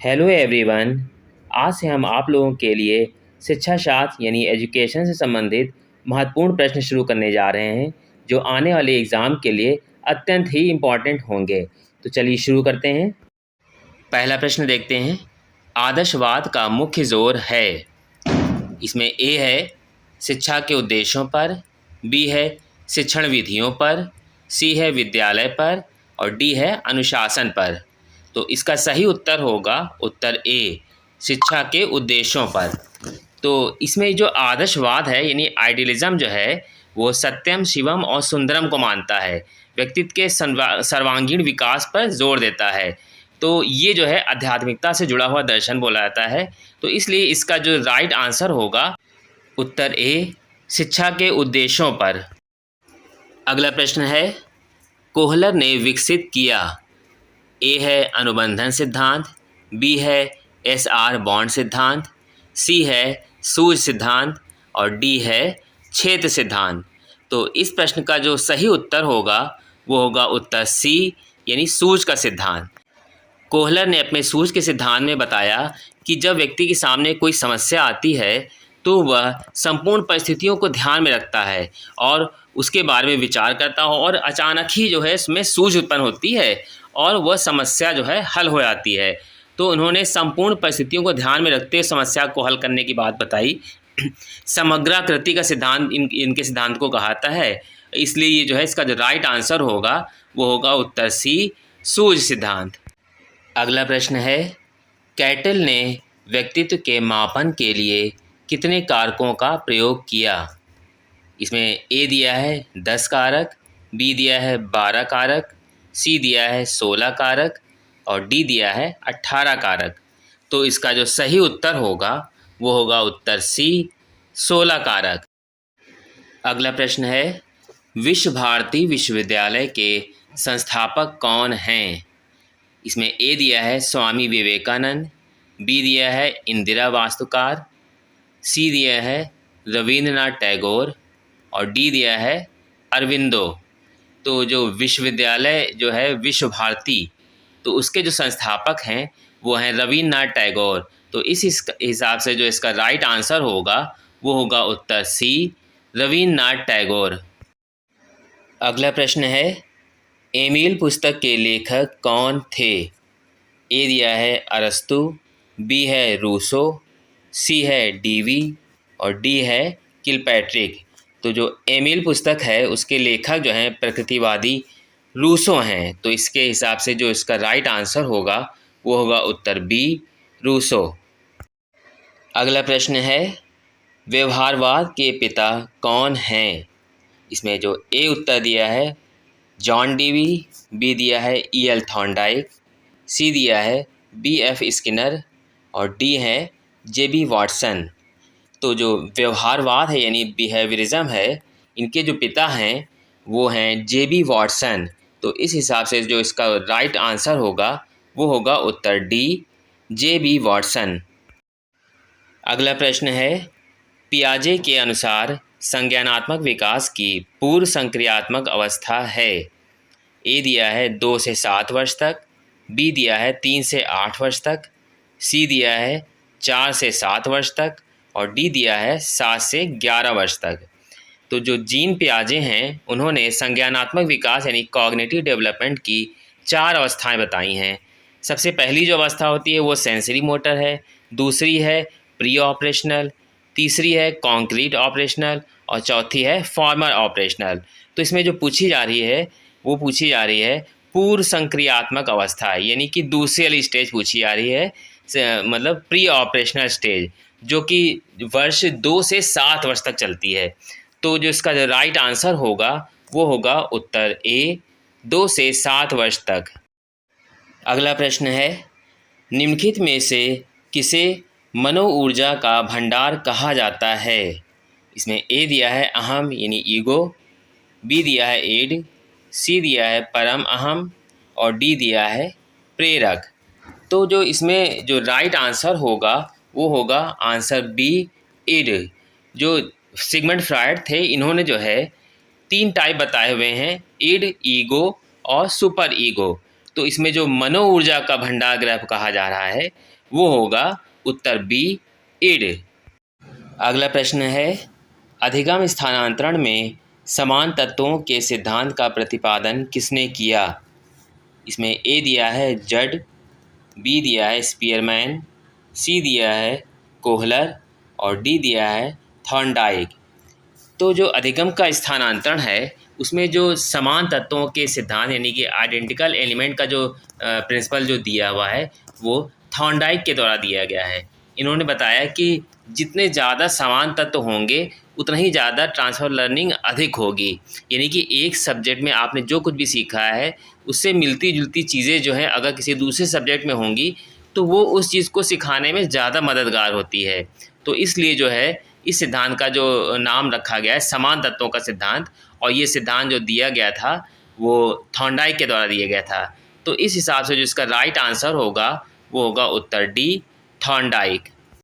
Hello everyone. आज से हम आप लोगों के लिए शिक्षा शास्त्र यानी एजुकेशन से संबंधित महत्वपूर्ण प्रश्न शुरू करने जा रहे हैं जो आने वाले एग्ज़ाम के लिए अत्यंत ही इम्पॉर्टेंट होंगे। तो चलिए शुरू करते हैं। पहला प्रश्न देखते हैं। आदर्शवाद का मुख्य जोर है। इसमें ए है शिक्षा के उद्देश्यों पर, बी है शिक्षण विधियों पर, सी है विद्यालय पर और डी है अनुशासन पर। तो इसका सही उत्तर होगा उत्तर ए, शिक्षा के उद्देश्यों पर। तो इसमें जो आदर्शवाद है यानी आइडियलिज्म जो है वो सत्यम शिवम और सुंदरम को मानता है, व्यक्तित्व के सर्वांगीण विकास पर जोर देता है। तो ये जो है आध्यात्मिकता से जुड़ा हुआ दर्शन बोला जाता है। तो इसलिए इसका जो राइट आंसर होगा उत्तर ए, शिक्षा के उद्देश्यों पर। अगला प्रश्न है, कोहलर ने विकसित किया। ए है अनुबंधन सिद्धांत, बी है एस.आर. बॉन्ड सिद्धांत, सी है सूझ सिद्धांत और डी है क्षेत्र सिद्धांत। तो इस प्रश्न का जो सही उत्तर होगा वो होगा उत्तर सी यानी सूझ का सिद्धांत। कोहलर ने अपने सूझ के सिद्धांत में बताया कि जब व्यक्ति के सामने कोई समस्या आती है तो वह संपूर्ण परिस्थितियों को ध्यान में रखता है और उसके बारे में विचार करता हो और अचानक ही जो है इसमें सूझ उत्पन्न होती है और वह समस्या जो है हल हो जाती है। तो उन्होंने संपूर्ण परिस्थितियों को ध्यान में रखते हुए समस्या को हल करने की बात बताई। समग्राकृति का सिद्धांत इनके सिद्धांत को कहता है। इसलिए ये जो है इसका जो राइट आंसर होगा वो होगा उत्तर सी, सूझ सिद्धांत। अगला प्रश्न है, कैटल ने व्यक्तित्व के मापन के लिए कितने कारकों का प्रयोग किया। इसमें ए दिया है 10 कारक, बी दिया है 12 कारक, सी दिया है 16 कारक और डी दिया है 18 कारक। तो इसका जो सही उत्तर होगा वो होगा उत्तर सी, 16 कारक। अगला प्रश्न है, विश्व भारती विश्वविद्यालय के संस्थापक कौन हैं। इसमें ए दिया है स्वामी विवेकानंद, बी दिया है इंदिरा वास्तुकार, सी दिया है रविंद्रनाथ टैगोर और डी दिया है अरविंदो। तो जो विश्वविद्यालय जो है विश्व भारती, तो उसके जो संस्थापक हैं वो हैं रविंद्रनाथ टैगोर। तो इस हिसाब से जो इसका राइट आंसर होगा वो होगा उत्तर सी, रविंद्रनाथ टैगोर। अगला प्रश्न है, एमिल पुस्तक के लेखक कौन थे। ए दिया है अरस्तु, बी है रूसो, सी है डीवी और डी है किलपैट्रिक। तो जो एमिल पुस्तक है उसके लेखक जो हैं प्रकृतिवादी रूसो हैं। तो इसके हिसाब से जो इसका राइट आंसर होगा वो होगा उत्तर बी, रूसो। अगला प्रश्न है, व्यवहारवाद के पिता कौन हैं। इसमें जो ए उत्तर दिया है जॉन डीवी, बी दिया है ई.एल. थॉर्नडाइक, सी दिया है बी.एफ. स्किनर और डी है जे.बी. वॉटसन। तो जो व्यवहारवाद है यानी बिहेवियरिज्म है, इनके जो पिता हैं वो हैं जे.बी. वॉटसन। तो इस हिसाब से जो इसका राइट आंसर होगा वो होगा उत्तर डी, जे.बी. वॉटसन। अगला प्रश्न है, पियाजे के अनुसार संज्ञानात्मक विकास की पूर्व संक्रियात्मक अवस्था है। ए दिया है 2 से 7 वर्ष तक, बी दिया है 3 से 8 वर्ष तक, सी दिया है 4 से 7 वर्ष तक और डी दिया है 7 से 11 वर्ष तक। तो जो जीन पियाजे हैं उन्होंने संज्ञानात्मक विकास यानी कॉग्निटिव डेवलपमेंट की 4 अवस्थाएं बताई हैं। सबसे पहली जो अवस्था होती है वो सेंसरी मोटर है, दूसरी है प्री ऑपरेशनल, तीसरी है कॉन्क्रीट ऑपरेशनल और चौथी है फॉर्मर ऑपरेशनल। तो इसमें जो पूछी जा रही है वो पूछी जा रही है पूर्व संक्रियात्मक अवस्था यानी कि दूसरी वाली स्टेज पूछी जा रही है, मतलब प्री ऑपरेशनल स्टेज, जो कि वर्ष 2 से 7 वर्ष तक चलती है। तो जो इसका जो राइट आंसर होगा वो होगा उत्तर ए, 2 से 7 वर्ष तक। अगला प्रश्न है, निम्नलिखित में से किसे मनोऊर्जा का भंडार कहा जाता है। इसमें ए दिया है अहम यानी ईगो, बी दिया है ईड, सी दिया है परम अहम और डी दिया है प्रेरक। तो जो इसमें जो राइट आंसर होगा वो होगा आंसर बी, ईड। जो सिगमंड फ्रायड थे इन्होंने जो है 3 टाइप बताए हुए हैं, ईड, ईगो और सुपर ईगो। तो इसमें जो मनो ऊर्जा का भंडार ग्रह कहा जा रहा है वो होगा उत्तर बी, इड। अगला प्रश्न है, अधिगम स्थानांतरण में समान तत्वों के सिद्धांत का प्रतिपादन किसने किया? इसमें ए दिया है जड, बी दिया है स्पीयरमैन, सी दिया है कोहलर और डी दिया है थॉर्नडाइक। तो जो अधिगम का स्थानांतरण है उसमें जो समान तत्वों के सिद्धांत यानी कि आइडेंटिकल एलिमेंट का जो प्रिंसिपल जो दिया हुआ है वो थॉर्नडाइक के द्वारा दिया गया है। इन्होंने बताया कि जितने ज़्यादा समान तत्व होंगे उतना ही ज़्यादा ट्रांसफ़र लर्निंग अधिक होगी, यानी कि एक सब्जेक्ट में आपने जो कुछ भी सीखा है उससे मिलती जुलती चीज़ें जो हैं अगर किसी दूसरे सब्जेक्ट में होंगी तो वो उस चीज़ को सिखाने में ज़्यादा मददगार होती है। तो इसलिए जो है इस सिद्धांत का जो नाम रखा गया है समान तत्वों का सिद्धांत, और ये सिद्धांत जो दिया गया था वो थॉर्नडाइक के द्वारा दिया गया था। तो इस हिसाब से जो इसका राइट आंसर होगा वो होगा उत्तर डी, थॉर्नडाइक।